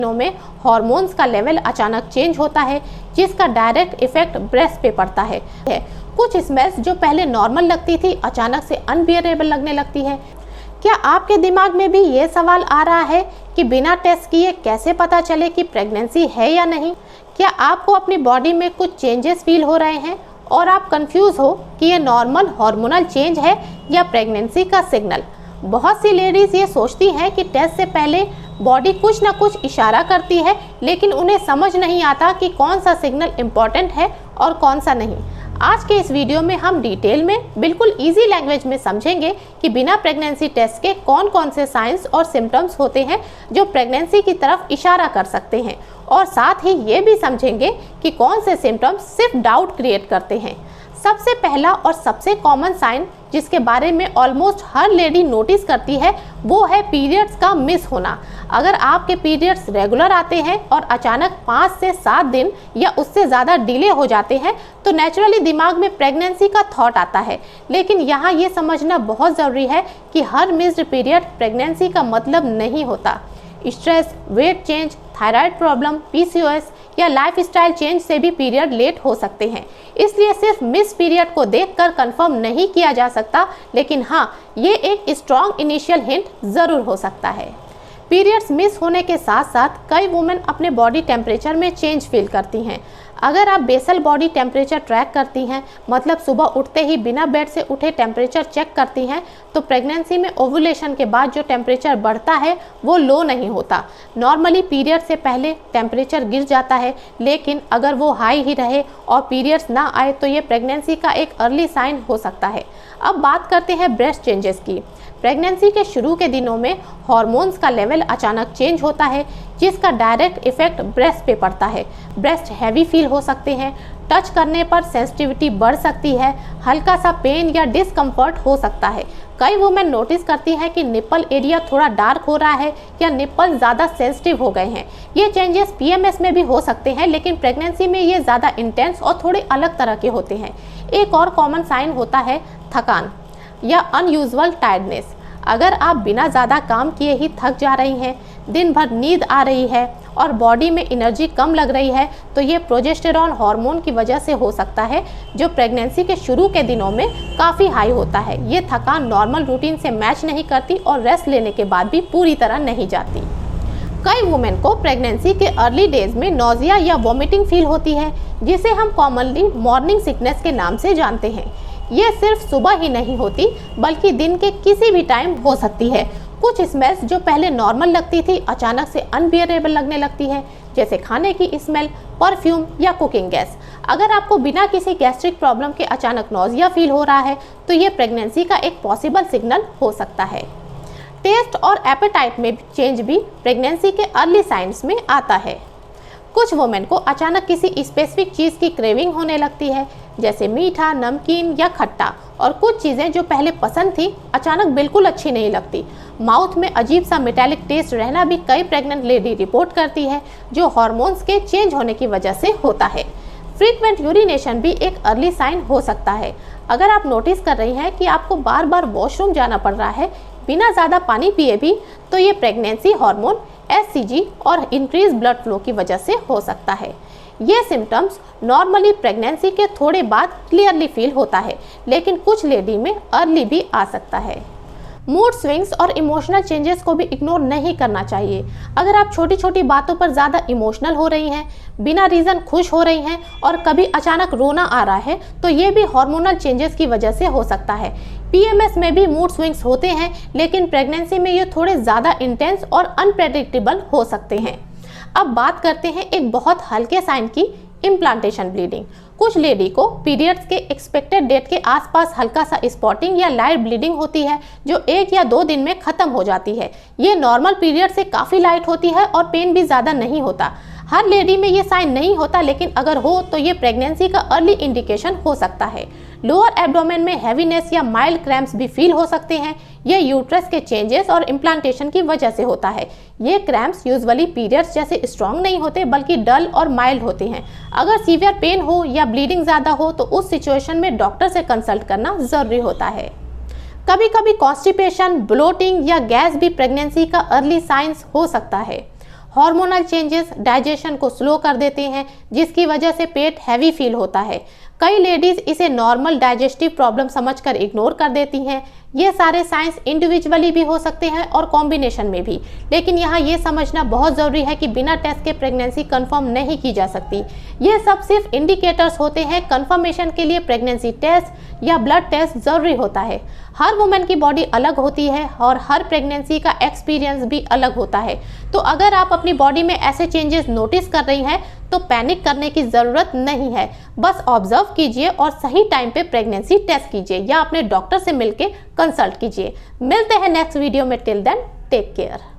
दिनों में हॉर्मोन्स का लेवल अचानक चेंज होता है, जिसका डायरेक्ट इफेक्ट ब्रेस्ट पे पड़ता है। कुछ स्मेल्स जो पहले नॉर्मल लगती थी अचानक से अनबियरेबल लगने लगती है। क्या आपके दिमाग में भी ये सवाल आ रहा है कि बिना टेस्ट किए कैसे पता चले कि प्रेगनेंसी है या नहीं? क्या आपको अपनी बॉडी में कुछ चेंजेस फील हो रहे हैं और आप कंफ्यूज हो कि ये नॉर्मल हार्मोनल चेंज है या प्रेगनेंसी का सिग्नल? बहुत सी लेडीज़ ये सोचती हैं कि टेस्ट से पहले बॉडी कुछ ना कुछ इशारा करती है, लेकिन उन्हें समझ नहीं आता कि कौन सा सिग्नल इम्पॉर्टेंट है और कौन सा नहीं। आज के इस वीडियो में हम डिटेल में बिल्कुल इजी लैंग्वेज में समझेंगे कि बिना प्रेगनेंसी टेस्ट के कौन कौन से साइंस और सिम्टम्स होते हैं जो प्रेगनेंसी की तरफ इशारा कर सकते हैं, और साथ ही ये भी समझेंगे कि कौन से सिम्टम्स सिर्फ डाउट क्रिएट करते हैं। सबसे पहला और सबसे कॉमन साइन जिसके बारे में ऑलमोस्ट हर लेडी नोटिस करती है वो है पीरियड्स का मिस होना। अगर आपके पीरियड्स रेगुलर आते हैं और अचानक 5 से 7 दिन या उससे ज़्यादा डिले हो जाते हैं तो नेचुरली दिमाग में प्रेगनेंसी का थॉट आता है। लेकिन यहाँ ये समझना बहुत ज़रूरी है कि हर मिस्ड पीरियड प्रेगनेंसी का मतलब नहीं होता। Stress, wait change, thyroid problem, PCOS या लाइफस्टाइल चेंज से भी पीरियड लेट हो सकते हैं। इसलिए सिर्फ मिस पीरियड को देखकर कंफर्म नहीं किया जा सकता, लेकिन हाँ, ये एक स्ट्रॉन्ग इनिशियल हिंट ज़रूर हो सकता है। पीरियड्स मिस होने के साथ साथ कई वुमेन अपने बॉडी टेम्परेचर में चेंज फील करती हैं। अगर आप बेसल बॉडी टेम्परेचर ट्रैक करती हैं, मतलब सुबह उठते ही बिना बेड से उठे टेम्परेचर चेक करती हैं, तो प्रेगनेंसी में ओवुलेशन के बाद जो टेम्परेचर बढ़ता है वो लो नहीं होता। नॉर्मली पीरियड से पहले टेम्परेचर गिर जाता है, लेकिन अगर वो हाई ही रहे और पीरियड्स ना आए तो ये प्रेगनेंसी का एक अर्ली साइन हो सकता है। अब बात करते हैं ब्रेस्ट चेंजेस की। प्रेगनेंसी के शुरू के दिनों में हार्मोन्स का लेवल अचानक चेंज होता है, जिसका डायरेक्ट इफेक्ट ब्रेस्ट पे पड़ता है। ब्रेस्ट हैवी फील हो सकते हैं, टच करने पर सेंसिटिविटी बढ़ सकती है, हल्का सा पेन या डिस्कम्फर्ट हो सकता है। कई वुमेन नोटिस करती हैं कि निप्पल एरिया थोड़ा डार्क हो रहा है या निप्पल ज़्यादा सेंसिटिव हो गए हैं। ये चेंजेस PMS में भी हो सकते हैं, लेकिन प्रेगनेंसी में ये ज़्यादा इंटेंस और थोड़े अलग तरह के होते हैं। एक और कॉमन साइन होता है थकान या अनयूजुअल टायर्डनेस। अगर आप बिना ज़्यादा काम किए ही थक जा रही हैं, दिन भर नींद आ रही है और बॉडी में एनर्जी कम लग रही है, तो ये प्रोजेस्टेरॉन हार्मोन की वजह से हो सकता है, जो प्रेगनेंसी के शुरू के दिनों में काफ़ी हाई होता है। ये थकान नॉर्मल रूटीन से मैच नहीं करती और रेस्ट लेने के बाद भी पूरी तरह नहीं जाती। कई वुमेन को प्रेगनेंसी के अर्ली डेज में नोजिया या वॉमिटिंग फील होती है, जिसे हम कॉमनली मॉर्निंग सिकनेस के नाम से जानते हैं। ये सिर्फ सुबह ही नहीं होती, बल्कि दिन के किसी भी टाइम हो सकती है। कुछ स्मेल्स जो पहले नॉर्मल लगती थी अचानक से अनबियरेबल लगने लगती है, जैसे खाने की स्मेल, परफ्यूम या कुकिंग गैस। अगर आपको बिना किसी गैस्ट्रिक प्रॉब्लम के अचानक नोजिया फील हो रहा है तो ये प्रेगनेंसी का एक पॉसिबल सिग्नल हो सकता है। टेस्ट और एपेटाइट में चेंज भी प्रेगनेंसी के अर्ली साइंस में आता है। कुछ वुमेन को अचानक किसी स्पेसिफिक चीज़ की क्रेविंग होने लगती है, जैसे मीठा, नमकीन या खट्टा, और कुछ चीज़ें जो पहले पसंद थी अचानक बिल्कुल अच्छी नहीं लगती। माउथ में अजीब सा मेटालिक टेस्ट रहना भी कई प्रेग्नेंट लेडी रिपोर्ट करती है, जो हार्मोन्स के चेंज होने की वजह से होता है। फ्रीक्वेंट यूरिनेशन भी एक अर्ली साइन हो सकता है। अगर आप नोटिस कर रही हैं कि आपको बार बार वॉशरूम जाना पड़ रहा है बिना ज़्यादा पानी पिए भी, तो ये प्रेगनेंसी हार्मोन HCG और इंक्रीज ब्लड फ्लो की वजह से हो सकता है। ये सिम्टम्स नॉर्मली प्रेगनेंसी के थोड़े बाद क्लियरली फील होता है, लेकिन कुछ लेडी में अर्ली भी आ सकता है। मूड स्विंग्स और इमोशनल चेंजेस को भी इग्नोर नहीं करना चाहिए। अगर आप छोटी छोटी बातों पर ज़्यादा इमोशनल हो रही हैं, बिना रीज़न खुश हो रही हैं और कभी अचानक रोना आ रहा है, तो ये भी हार्मोनल चेंजेस की वजह से हो सकता है। PMS में भी मूड स्विंग्स होते हैं, लेकिन प्रेगनेंसी में ये थोड़े ज़्यादा इंटेंस और अनप्रेडिक्टेबल हो सकते हैं। अब बात करते हैं एक बहुत हल्के साइन की, इम्प्लांटेशन ब्लीडिंग। कुछ लेडी को पीरियड्स के एक्सपेक्टेड डेट के आसपास हल्का सा स्पॉटिंग या लाइट ब्लीडिंग होती है, जो 1 या 2 दिन में ख़त्म हो जाती है। ये नॉर्मल पीरियड से काफ़ी लाइट होती है और पेन भी ज़्यादा नहीं होता। हर लेडी में ये साइन नहीं होता, लेकिन अगर हो तो ये प्रेगनेंसी का अर्ली इंडिकेशन हो सकता है। लोअर एब्डोमेन में हैवीनेस या माइल्ड क्रैम्प्स भी फील हो सकते हैं। ये यूट्रस के चेंजेस और इम्प्लांटेशन की वजह से होता है। ये क्रैम्प्स यूजुअली पीरियड्स जैसे स्ट्रॉन्ग नहीं होते, बल्कि डल और माइल्ड होते हैं। अगर सीवियर पेन हो या ब्लीडिंग ज़्यादा हो तो उस सिचुएशन में डॉक्टर से कंसल्ट करना ज़रूरी होता है। कभी कभी कॉन्स्टिपेशन, ब्लोटिंग या गैस भी प्रेगनेंसी का अर्ली साइंस हो सकता है। हार्मोनल चेंजेस डाइजेशन को स्लो कर देते हैं, जिसकी वजह से पेट हैवी फील होता है। कई लेडीज इसे नॉर्मल डाइजेस्टिव प्रॉब्लम समझकर इग्नोर कर देती हैं। ये सारे साइंस इंडिविजुअली भी हो सकते हैं और कॉम्बिनेशन में भी, लेकिन यहाँ ये समझना बहुत ज़रूरी है कि बिना टेस्ट के प्रेगनेंसी कंफर्म नहीं की जा सकती। ये सब सिर्फ इंडिकेटर्स होते हैं। कंफर्मेशन के लिए प्रेगनेंसी टेस्ट या ब्लड टेस्ट ज़रूरी होता है। हर वुमेन की बॉडी अलग होती है और हर प्रेगनेंसी का एक्सपीरियंस भी अलग होता है। तो अगर आप अपनी बॉडी में ऐसे चेंजेस नोटिस कर रही हैं तो पैनिक करने की ज़रूरत नहीं है। बस ऑब्जर्व कीजिए और सही टाइम पे प्रेगनेंसी टेस्ट कीजिए या अपने डॉक्टर से मिलकर कंसल्ट कीजिए। मिलते हैं नेक्स्ट वीडियो में। Till then take care.